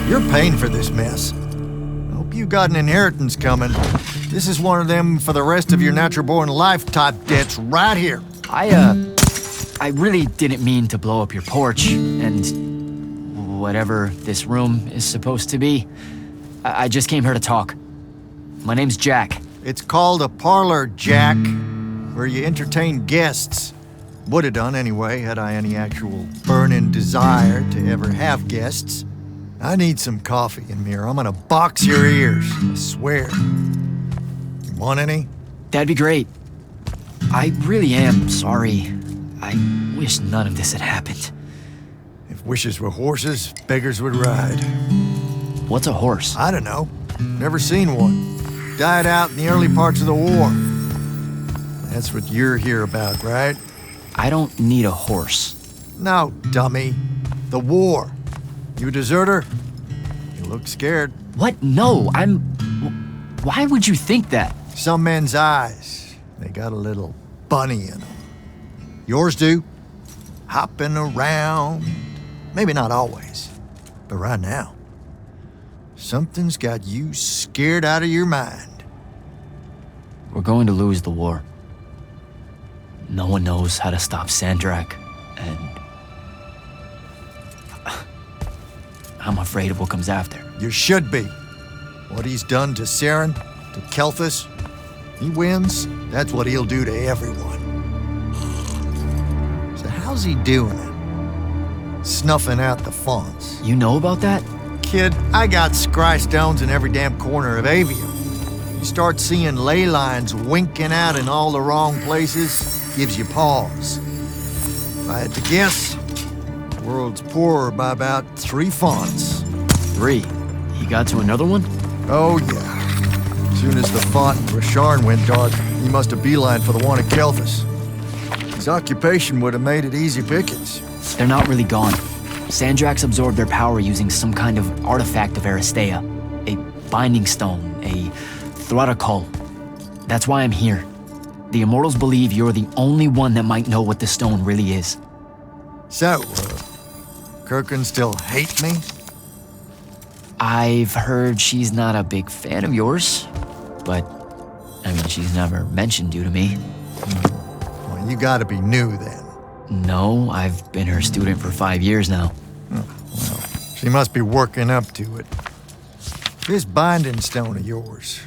You're paying for this mess. Hope you got an inheritance coming. This is one of them for the rest of your natural-born life type debts right here. I really didn't mean to blow up your porch, and whatever this room is supposed to be. I just came here to talk. My name's Jack. It's called a parlor, Jack, where you entertain guests. Would have done anyway, had I any actual burning desire to ever have guests. I need some coffee in me, or I'm gonna box your ears, I swear. You want any? That'd be great. I really am sorry. I wish none of this had happened. If wishes were horses, beggars would ride. What's a horse? I don't know. Never seen one. Died out in the early parts of the war. That's what you're here about, right? I don't need a horse. No, dummy. The war. You a deserter? You look scared. What? No, Why would you think that? Some men's eyes, they got a little bunny in them. Yours do. Hopping around. Maybe not always, but right now. Something's got you scared out of your mind. We're going to lose the war. No one knows how to stop Sandrak, and I'm afraid of what comes after. You should be. What he's done to Saren, to Kelthus, he wins, that's what he'll do to everyone. So how's he doing it? Snuffing out the fonts. You know about that? Kid, I got scry stones in every damn corner of Aveum. You start seeing ley lines winking out in all the wrong places, gives you pause. If I had to guess, the world's poorer by about 3 fonts. 3? He got to another one? Oh yeah. As soon as the font in Rasharn went dark, he must have beelined for the one at Kelthus. His occupation would have made it easy pickings. They're not really gone. Sandrax absorbed their power using some kind of artifact of Aristea. A binding stone, a Thrutakul. That's why I'm here. The Immortals believe you're the only one that might know what the stone really is. So, Kirkin still hate me? I've heard she's not a big fan of yours, but, I mean, she's never mentioned you to me. Well, you gotta be new then. No, I've been her student for 5 years now. Well, she must be working up to it. This binding stone of yours,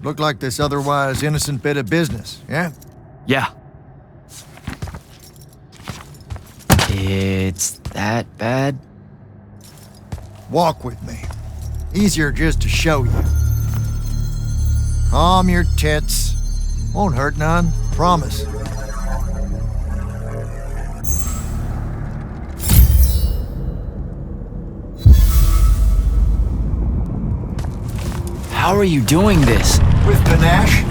look like this otherwise innocent bit of business, yeah? Yeah. It's that bad? Walk with me. Easier just to show you. Calm your tits. Won't hurt none, promise. How are you doing this? With panache.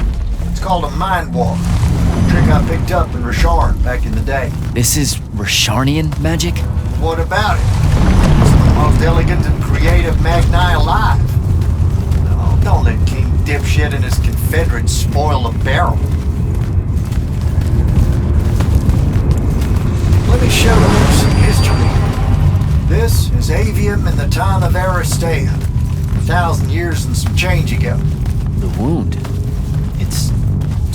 It's called a mind walk. A trick I picked up in Rasharn back in the day. This is Rasharnian magic? What about it? It's the most elegant and creative Magni alive. No, don't let King Dipshit and his Confederates spoil the barrel. Let me show you some history. This is Aveum in the time of Aristea. 1,000 years and some change ago. The wound. It's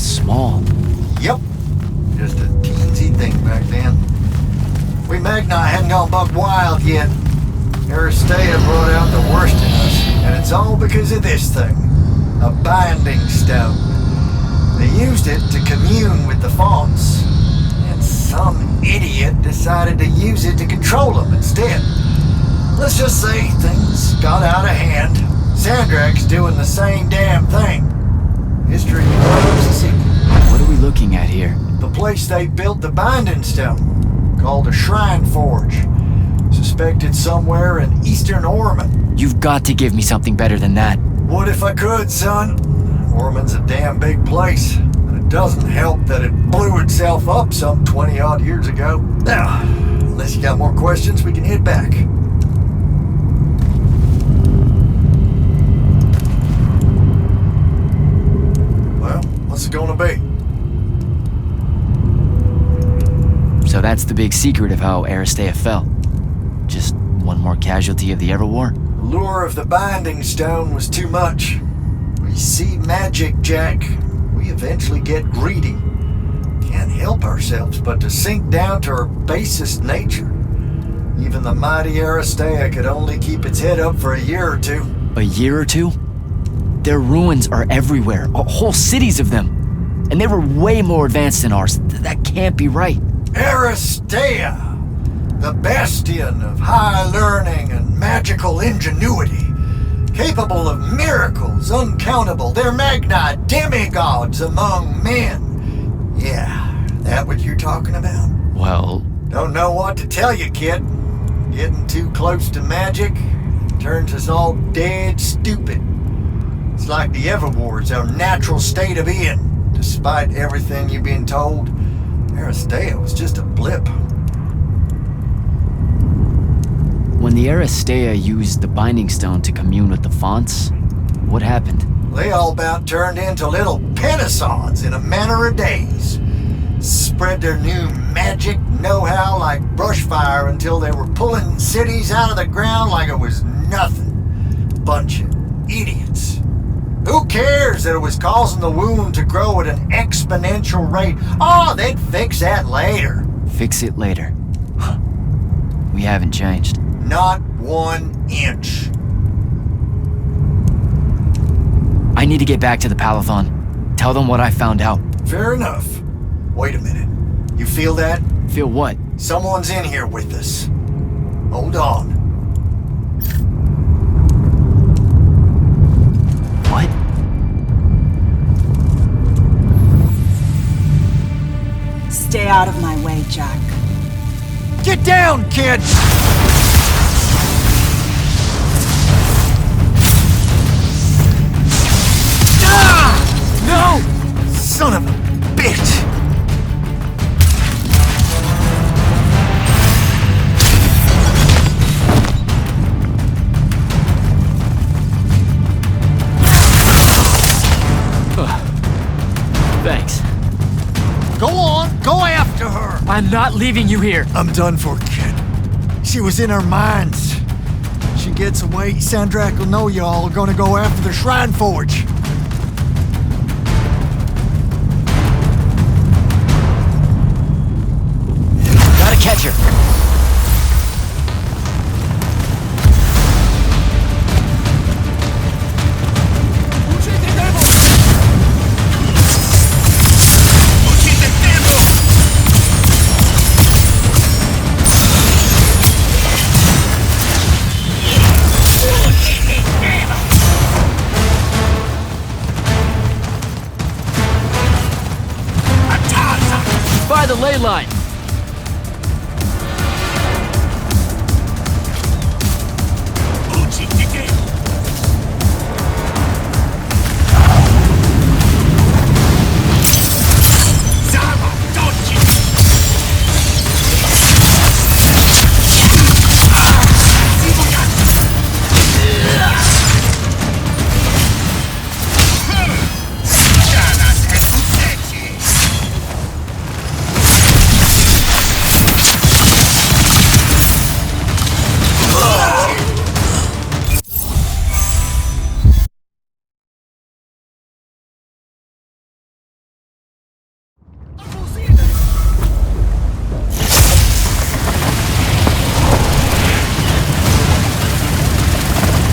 small. Yep. Just a teensy thing back then. We Magni hadn't gone buck wild yet. Aristea brought out the worst in us, and it's all because of this thing. A binding stone. They used it to commune with the fonts, and some idiot decided to use it to control them instead. Let's just say things got out of hand. Sandrak's doing the same damn thing. History loves a secret. What are we looking at here? The place they built the binding stone, called a shrine forge. Suspected somewhere in eastern Orman. You've got to give me something better than that. What if I could, son? Orman's a damn big place, and it doesn't help that it blew itself up some 20-odd years ago. Now, unless you got more questions, we can head back. Well, what's it gonna be? So that's the big secret of how Aristea fell. Just One more casualty of the Everwar? The lure of the Binding Stone was too much. We see magic, Jack. We eventually get greedy. Can't help ourselves but to sink down to our basest nature. Even the mighty Aristea could only keep its head up for a year or two. A year or two? Their ruins are everywhere, whole cities of them. And they were way more advanced than ours. That can't be right. Aristea, the bastion of high learning and magical ingenuity, capable of miracles uncountable. They're Magni demigods among men. Yeah, that what you're talking about? Well... Don't know what to tell you, kid. Getting too close to magic turns us all dead stupid. It's like the Everwar's our natural state of being. Despite everything you've been told, Aristea was just a blip. When the Aristea used the Binding Stone to commune with the fonts, what happened? They all about turned into little pentasauds in a matter of days. Spread their new magic know-how like brushfire until they were pulling cities out of the ground like it was nothing. Bunch of idiots. Who cares that it was causing the wound to grow at an exponential rate? Oh, they'd fix that later. Fix it later. We haven't changed. Not 1 inch. I need to get back to the Palathon. Tell them what I found out. Fair enough. Wait a minute. You feel that? Feel what? Someone's in here with us. Hold on. What? Stay out of my way, Jack. Get down, kid! Ah! No! Son of a bitch! Thanks. Go on, go after her! I'm not leaving you here. I'm done for, kid. She was in our minds. She gets away, Sandrak will know y'all are gonna go after the Shrine Forge. Gotta catch her. By the ley line.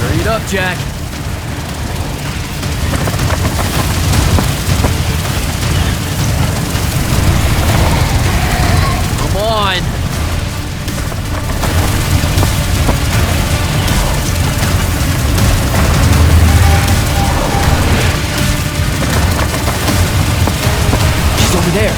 Hurry it up, Jack. Come on. She's over there.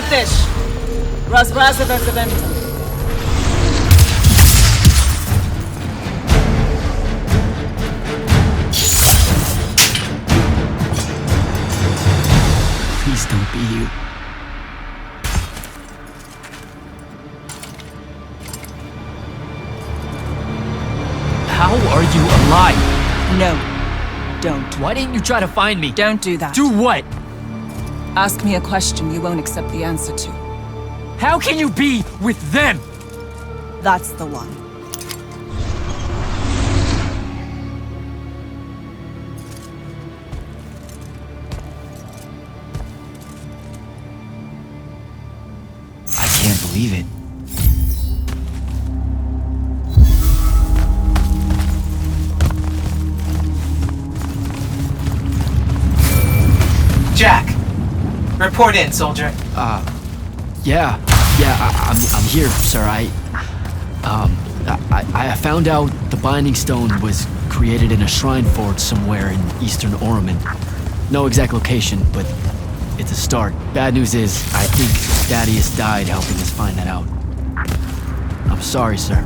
got this. Razrazavezaventum. Please don't be you. How are you alive? No, don't. Why didn't you try to find me? Don't do that. Do what? Ask me a question you won't accept the answer to. How can you be with them? That's the one. I can't believe it. Jack! Report in, soldier. Yeah, I'm here, sir. I found out the Binding Stone was created in a shrine forge somewhere in eastern Oromon. No exact location, but it's a start. Bad news is, I think Thaddeus died helping us find that out. I'm sorry, sir.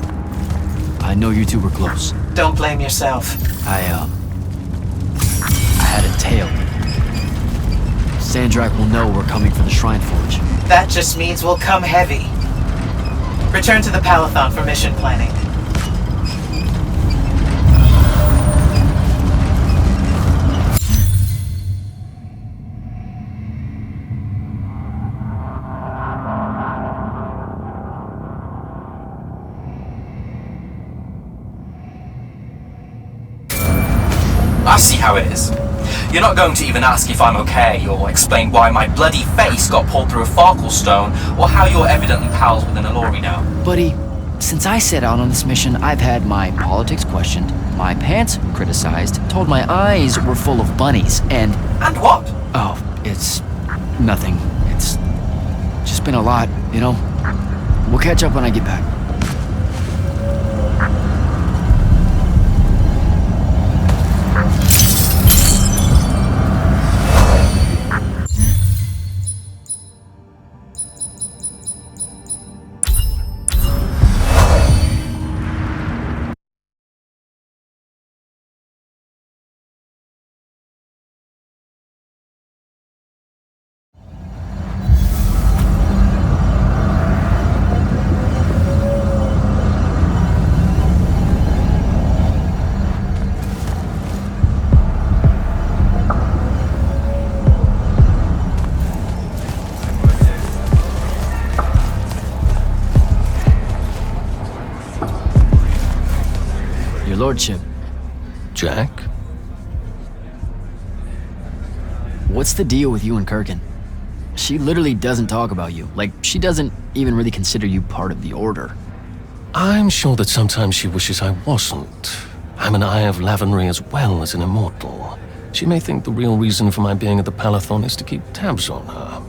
I know you two were close. Don't blame yourself. I had a tail. Sandrak will know we're coming for the shrine forge. That just means we'll come heavy. Return to the Palathon for mission planning. I see how it is. You're not going to even ask if I'm okay, or explain why my bloody face got pulled through a Farkle stone, or how you're evidently pals with an Alori now. Buddy, since I set out on this mission, I've had my politics questioned, my pants criticized, told my eyes were full of bunnies, and... And what? Oh, it's... nothing. It's... just been a lot, you know? We'll catch up when I get back. Your lordship, Jack? what's the deal with you and Kirkin? She literally doesn't talk about you. Like, she doesn't even really consider you part of the Order. I'm sure that sometimes she wishes I wasn't. I'm an Eye of Lavenry as well as an Immortal. She may think the real reason for my being at the Palathon is to keep tabs on her.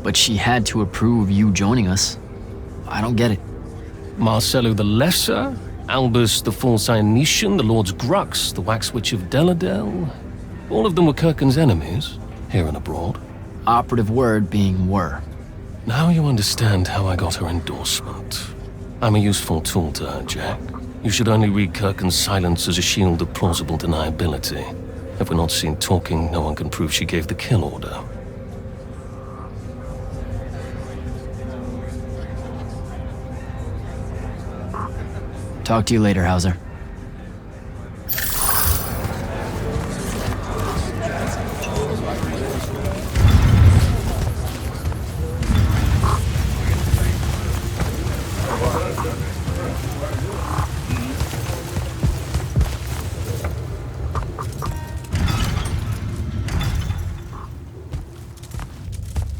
But she had to approve you joining us. I don't get it. Marcello the Lesser, Albus the False Ionetian, the Lord's Grux, the Wax Witch of Deladel. All of them were Kirkin's enemies, here and abroad. Operative word being were. Now you understand how I got her endorsement. I'm a useful tool to her, Jack. You should only read Kirkin's silence as a shield of plausible deniability. If we're not seen talking, no one can prove she gave the kill order. Talk to you later, Hauser.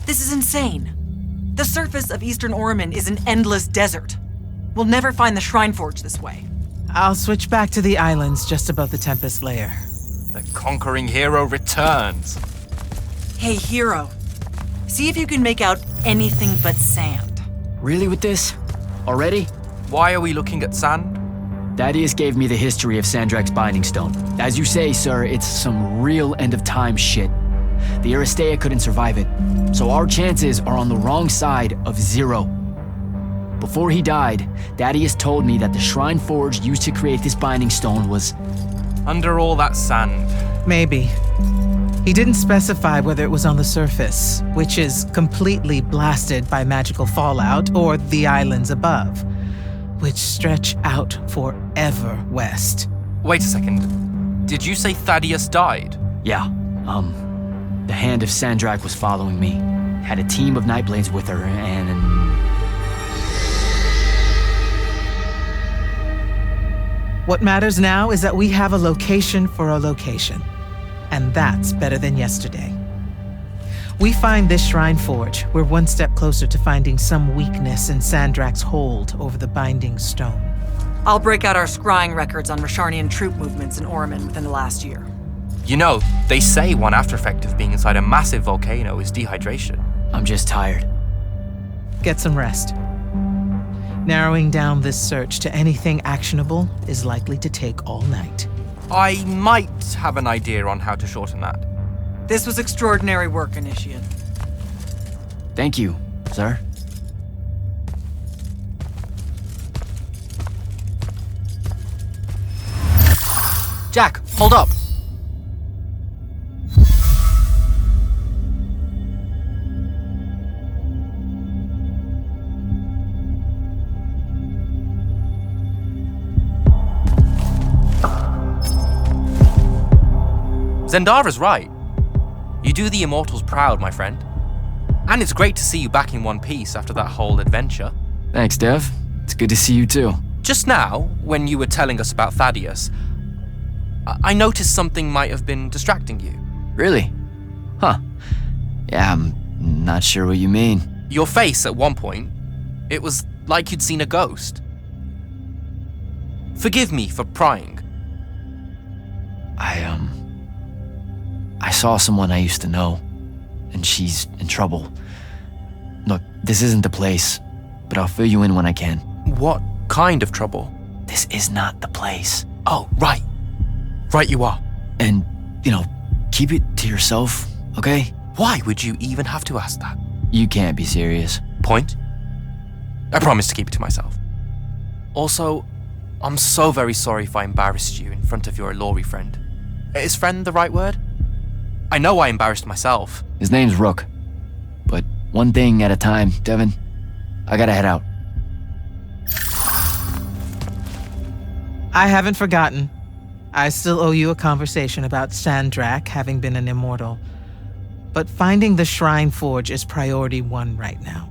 This is insane. The surface of Eastern Oromon is an endless desert. We'll never find the Shrine Forge this way. I'll switch back to the islands just above the Tempest layer. The conquering hero returns. Hey, hero. See if you can make out anything but sand. Really with this? Already? Why are we looking at sand? Thaddeus gave me the history of Sandrak's Binding Stone. As you say, sir, it's some real end-of-time shit. the Aristea couldn't survive it. So our chances are on the wrong side of 0. Before he died, Thaddeus told me that the Shrine Forge used to create this binding stone was... Under all that sand. Maybe. He didn't specify whether it was on the surface, which is completely blasted by magical fallout, or the islands above, which stretch out forever west. Wait a second. Did you say Thaddeus died? Yeah, the Hand of Sandrak was following me. Had a team of Nightblades with her, and... What matters now is that we have a location for a location. And that's better than yesterday. We find this Shrine Forge, we're one step closer to finding some weakness in Sandrak's hold over the binding stone. I'll break out our scrying records on Rasharnian troop movements in Orman within the last year. You know, they say one after effect of being inside a massive volcano is dehydration. I'm just tired. Get some rest. Narrowing down this search to anything actionable is likely to take all night. I might have an idea on how to shorten that. This was extraordinary work, Initiate. Thank you, sir. Jack, hold up! Zendara's right. You do the Immortals proud, my friend. And it's great to see you back in one piece after that whole adventure. Thanks, Dev. It's good to see you too. Just now, when you were telling us about Thaddeus, I noticed something might have been distracting you. Really? Huh. Yeah, I'm not sure what you mean. Your face at one point, it was like you'd seen a ghost. Forgive me for prying. I saw someone I used to know, and she's in trouble. Look, this isn't the place, but I'll fill you in when I can. What kind of trouble? This is not the place. Oh, right. Right you are. And, keep it to yourself, okay? Why would you even have to ask that? You can't be serious. Point? I promise to keep it to myself. Also, I'm so very sorry if I embarrassed you in front of your Ilori friend. Is friend the right word? I know I embarrassed myself. His name's Rook. But one thing at a time, Devin. I gotta head out. I haven't forgotten. I still owe you a conversation about Sandrak having been an immortal. But finding the Shrine Forge is priority 1 right now.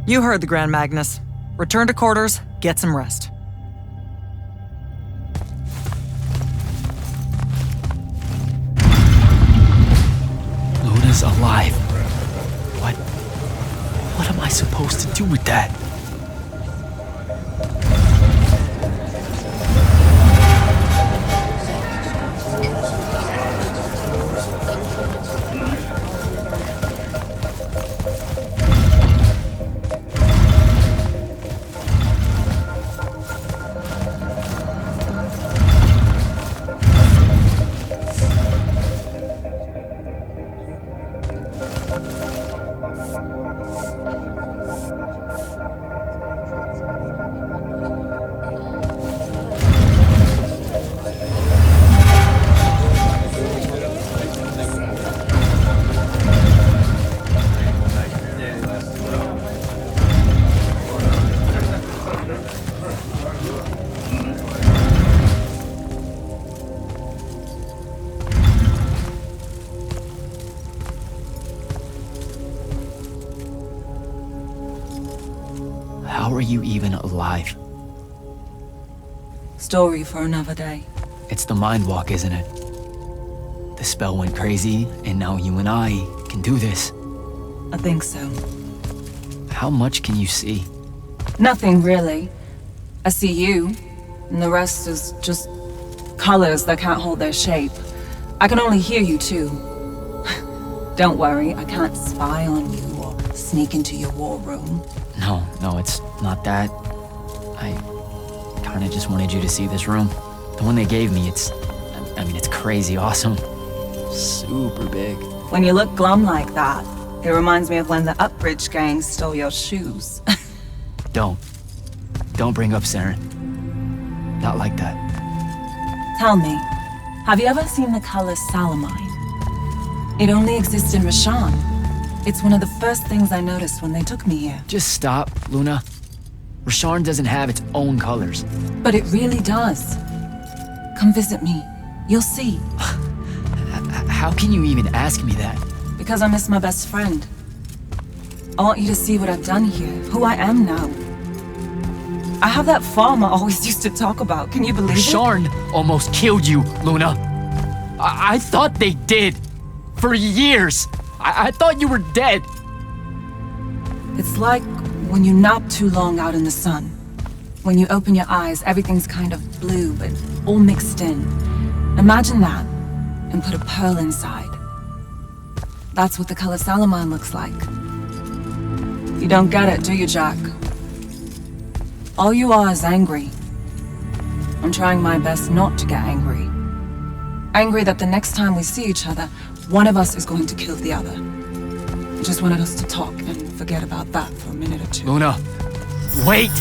You heard the Grand Magnus. Return to quarters, get some rest. Luna's alive. What am I supposed to do with that? How are you even alive? Story for another day. It's the Mind Walk, isn't it? The spell went crazy, and now you and I can do this. I think so. How much can you see? Nothing really. I see you, and the rest is just colors that can't hold their shape. I can only hear you too. Don't worry, I can't spy on you or sneak into your war room. No, it's not that. And I just wanted you to see this room. The one they gave me, it's crazy awesome. Super big. When you look glum like that, it reminds me of when the Upbridge gang stole your shoes. Don't bring up Saren. Not like that. Tell me, have you ever seen the color Salamine? It only exists in Rashan. It's one of the first things I noticed when they took me here. Just stop, Luna. Rasharn doesn't have its own colors. But it really does. Come visit me. You'll see. How can you even ask me that? Because I miss my best friend. I want you to see what I've done here, who I am now. I have that farm I always used to talk about. Can you believe it? Rasharn almost killed you, Luna. I thought they did. For years. I thought you were dead. It's like when you nap too long out in the sun. When you open your eyes, everything's kind of blue, but all mixed in. Imagine that, and put a pearl inside. That's what the color Salamine looks like. You don't get it, do you, Jack? All you are is angry. I'm trying my best not to get angry. Angry that the next time we see each other, one of us is going to kill the other. I just wanted us to talk and forget about that for a minute or two. Luna, wait!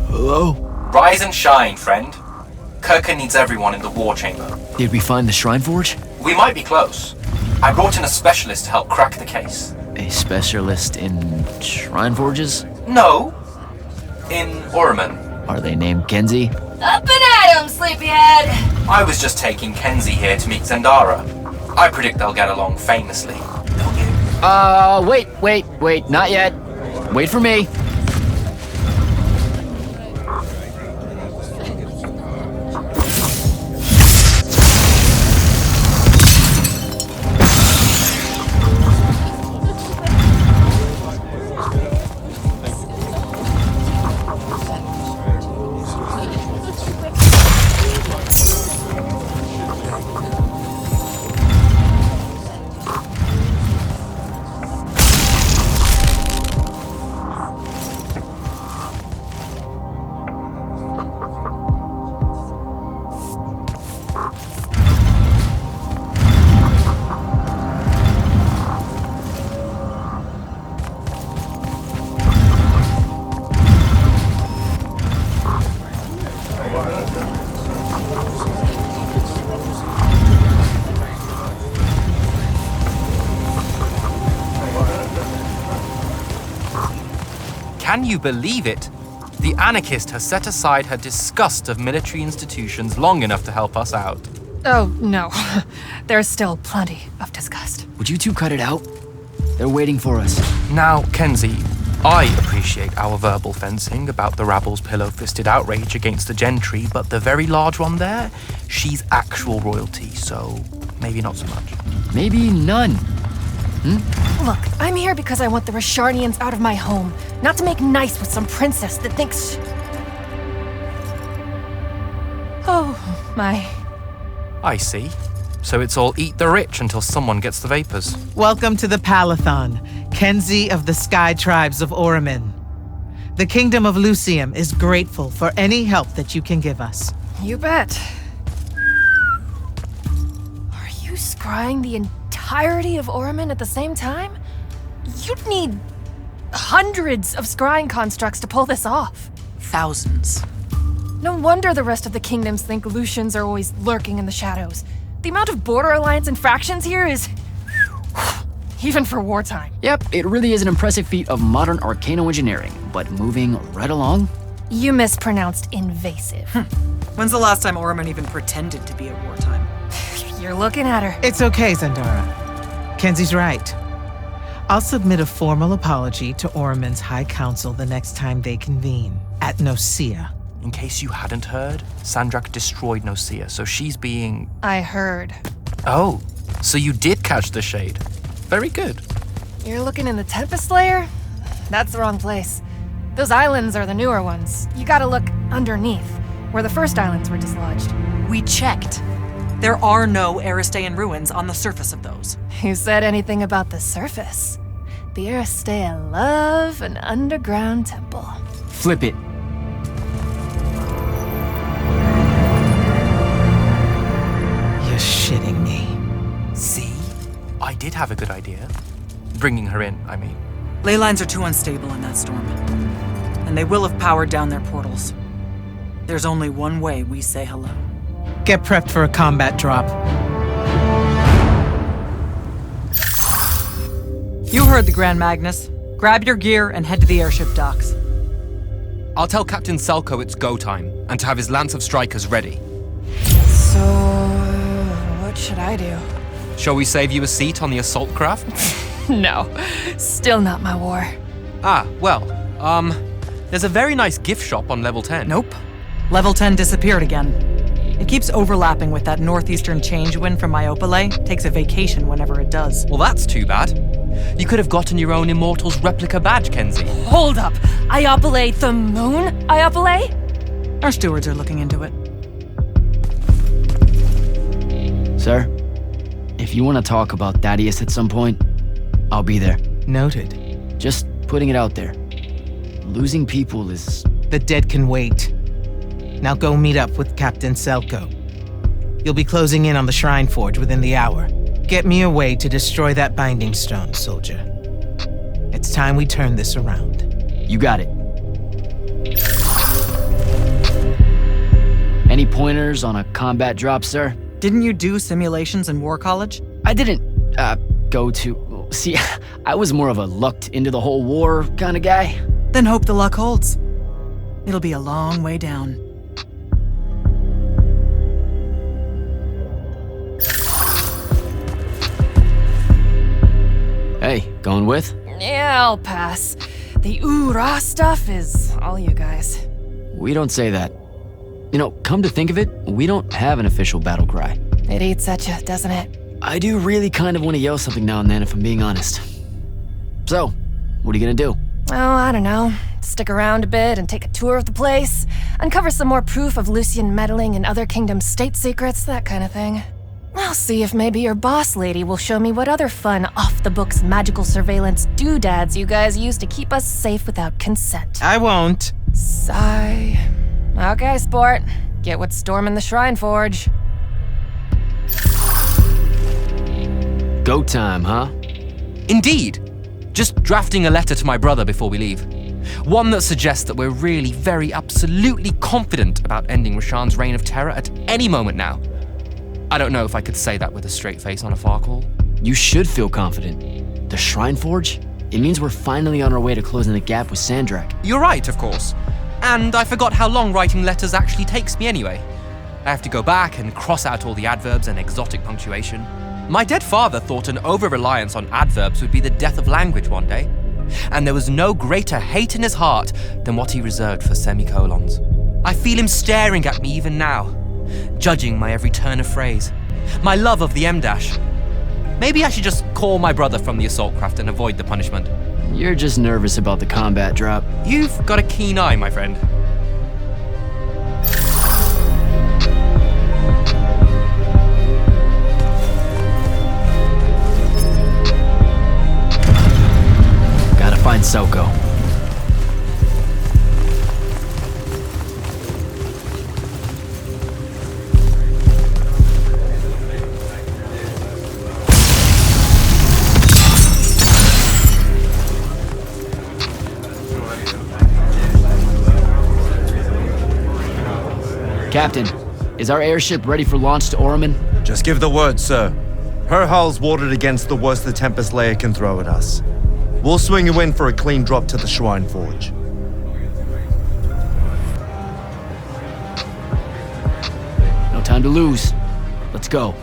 Hello? Rise and shine, friend. Kirka needs everyone in the war chamber. Did we find the Shrine Forge? We might be close. I brought in a specialist to help crack the case. A specialist in Shrine Forges? No. In Orman. Are they named Kenzie? Up and at 'em, sleepyhead! I was just taking Kenzie here to meet Zendara. I predict they'll get along famously, don't you? Wait, not yet. Wait for me. Can you believe it? The anarchist has set aside her disgust of military institutions long enough to help us out. Oh, no. There's still plenty of disgust. Would you two cut it out? They're waiting for us. Now, Kenzie, I appreciate our verbal fencing about the rabble's pillow-fisted outrage against the gentry, but the very large one there, she's actual royalty, so maybe not so much. Maybe none. Look, I'm here because I want the Rasharnians out of my home, not to make nice with some princess that thinks... Oh, my. I see. So it's all eat the rich until someone gets the vapors. Welcome to the Palathon, Kenzie of the Sky Tribes of Oramin. The Kingdom of Lucium is grateful for any help that you can give us. You bet. Are you scrying the entirety of Oramin at the same time? You'd need hundreds of scrying constructs to pull this off. Thousands. No wonder the rest of the kingdoms think Lucians are always lurking in the shadows. The amount of border alliance and factions here is... even for wartime. Yep, it really is an impressive feat of modern arcano engineering, but moving right along? You mispronounced invasive. When's the last time Oramin even pretended to be at wartime? You're looking at her. It's okay, Zendara. Kenzie's right. I'll submit a formal apology to Oramin's High Council the next time they convene, at Nosea. In case you hadn't heard, Sandrak destroyed Nocia, so she's being... I heard. Oh, so you did catch the shade. Very good. You're looking in the Tempest layer? That's the wrong place. Those islands are the newer ones. You gotta look underneath, where the first islands were dislodged. We checked. There are no Aristean ruins on the surface of those. Who said anything about the surface? The Aristea love an underground temple. Flip it. You're shitting me. See? I did have a good idea. Bringing her in, I mean. Ley lines are too unstable in that storm. And they will have powered down their portals. There's only one way we say hello. Get prepped for a combat drop. You heard the Grand Magnus. Grab your gear and head to the airship docks. I'll tell Captain Selko it's go time, and to have his lance of strikers ready. So, what should I do? Shall we save you a seat on the assault craft? No, still not my war. Ah, well, there's a very nice gift shop on level 10. Nope. Level 10 disappeared again. It keeps overlapping with that northeastern change wind from Myopole. Takes a vacation whenever it does. Well, that's too bad. You could have gotten your own Immortals replica badge, Kenzie. Hold up! Iopole the moon? Iopole? Our stewards are looking into it. Sir, if you want to talk about Thaddeus at some point, I'll be there. Noted. Just putting it out there. Losing people is... The dead can wait. Now go meet up with Captain Selko. You'll be closing in on the Shrine Forge within the hour. Get me a way to destroy that binding stone, soldier. It's time we turn this around. You got it. Any pointers on a combat drop, sir? Didn't you do simulations in War College? I didn't, go to... See, I was more of a lucked into the whole war kind of guy. Then hope the luck holds. It'll be a long way down. Hey, going with? Yeah, I'll pass. The ooh-rah stuff is all you guys. We don't say that. You know, come to think of it, we don't have an official battle cry. It eats at you, doesn't it? I do really kind of want to yell something now and then, if I'm being honest. So, what are you gonna do? Oh, I don't know. Stick around a bit and take a tour of the place. Uncover some more proof of Lucian meddling in other kingdoms' state secrets, that kind of thing. I'll see if maybe your boss lady will show me what other fun, off-the-books magical surveillance doodads you guys use to keep us safe without consent. I won't. Sigh. Okay, sport. Get what's storming the Shrine Forge. Go time, huh? Indeed. Just drafting a letter to my brother before we leave. One that suggests that we're really very absolutely confident about ending Rashawn's reign of terror at any moment now. I don't know if I could say that with a straight face on a far call. You should feel confident. The Shrine Forge? It means we're finally on our way to closing the gap with Sandrak. You're right, of course. And I forgot how long writing letters actually takes me anyway. I have to go back and cross out all the adverbs and exotic punctuation. My dead father thought an over-reliance on adverbs would be the death of language one day. And there was no greater hate in his heart than what he reserved for semicolons. I feel him staring at me even now, judging my every turn of phrase, my love of the M-dash. Maybe I should just call my brother from the assault craft and avoid the punishment. You're just nervous about the combat drop. You've got a keen eye, my friend. Gotta find Selko. Captain, is our airship ready for launch to Orman? Just give the word, sir. Her hull's warded against the worst the Tempest layer can throw at us. We'll swing you in for a clean drop to the Shrine Forge. No time to lose. Let's go.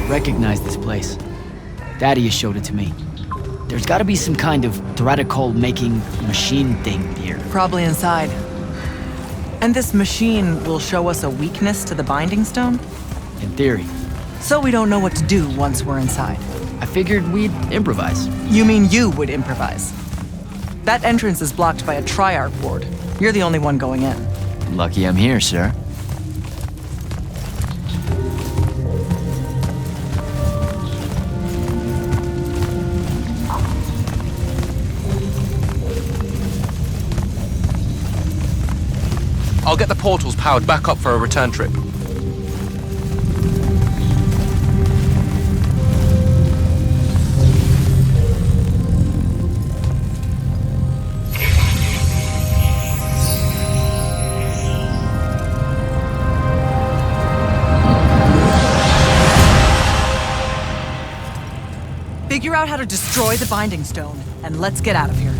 recognize this place. Thaddeus showed it to me. There's gotta be some kind of Theratocol-making machine thing here. Probably inside. And this machine will show us a weakness to the Binding Stone? In theory. So we don't know what to do once we're inside. I figured we'd improvise. You mean you would improvise? That entrance is blocked by a Triarch ward. You're the only one going in. Lucky I'm here, sir. I'll get the portals powered back up for a return trip. Figure out how to destroy the Binding Stone, and let's get out of here.